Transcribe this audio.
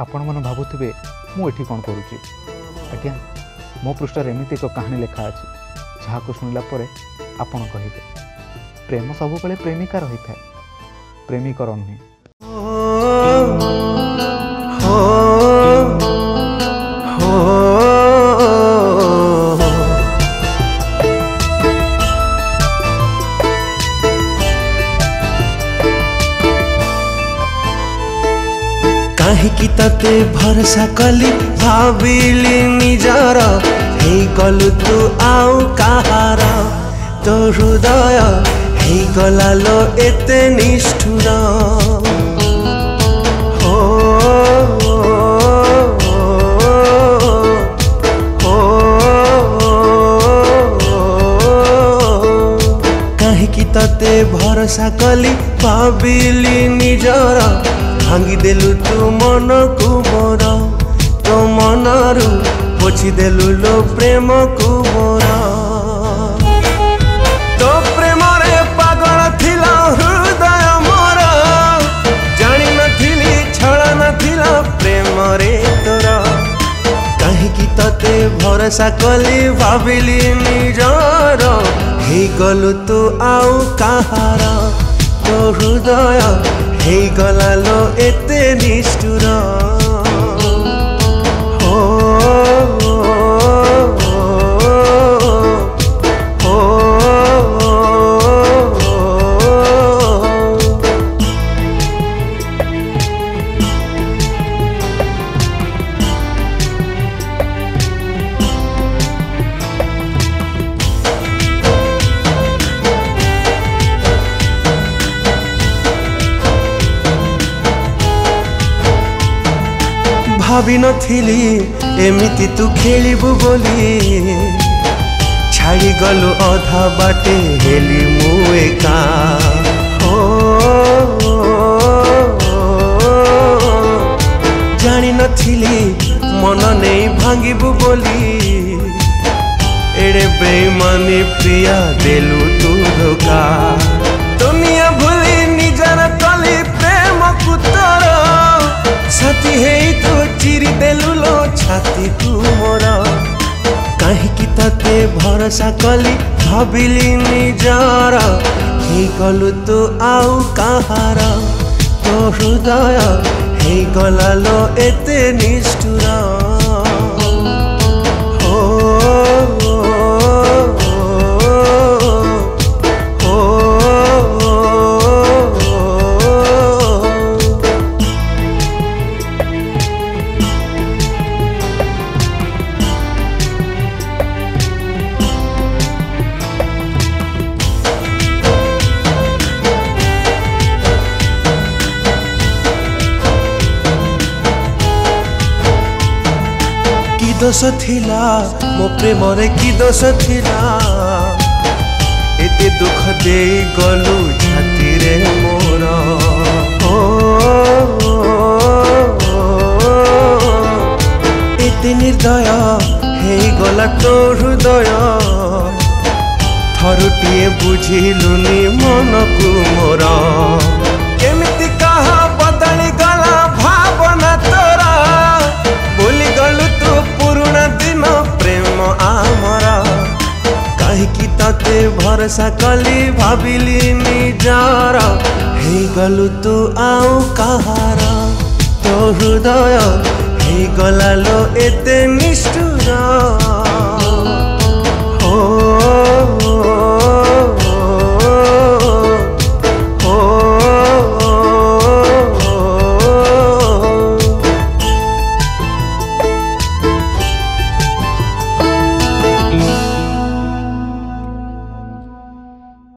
आपण मन भावुवे मुझे कौन करुच्ची आज्ञा मो पृष्ठ एमती एक कहानी लेखा अच्छी जहाँ को शुणिला आपण कहे प्रेम सब बेले प्रेमिका रही था प्रेमिकर नुहे। काहिकी तते भरसा कली भाविली निजर हे गलु तू आउ कहार तो हृदय हे गला लो एते निष्ठुर हो काहिकी तते भरसा कली भाविली निजर भांगी देलु तू मन को मोर तो मनरु पोछि देलु लो प्रेम को मोर तो प्रेम रे पागल थिला हृदय मोर जानी नथिली छळा नथिला प्रेम रे तोर काहिकी तते भरसा कली भाविली निजर हे गलु तू आउ कहार तो हृदय हे गला लो एते निष्ठुर हो भावी नथिली एमिति तू खेलिबु बोली छाड़ी गलु अधा बाटे हेली मु एका हो जानी नथिली मन नहीं भांगिबु बोली एड़े बेईमानी प्रिया देलु तू धोखा दुनिया भूली निजर कली प्रेम कुतर साथी हे तो चिरी देलु लो छाती तू मोर काहिकी तते भरसा कली भाविली निजर हे गलु तू आउ कहार तो हृदय हे गला लो एते निष्ठुर दोष थिला मो प्रेम रे की दोष थिला एते दुख दे गलु छाती रे मोर हो एते निर्दय हे गला तो हृदय थरुटिए बुझिलुनी मन को मोर केमिति कहा बदली गला भावना तोरा भूली गलु तू पुरुणा दिन प्रेम आमर काहिकी तते भरसा कली भाविली निजर हे गलु तू आउ कहार तो हृदय हे गला लो एते निष्ठुर।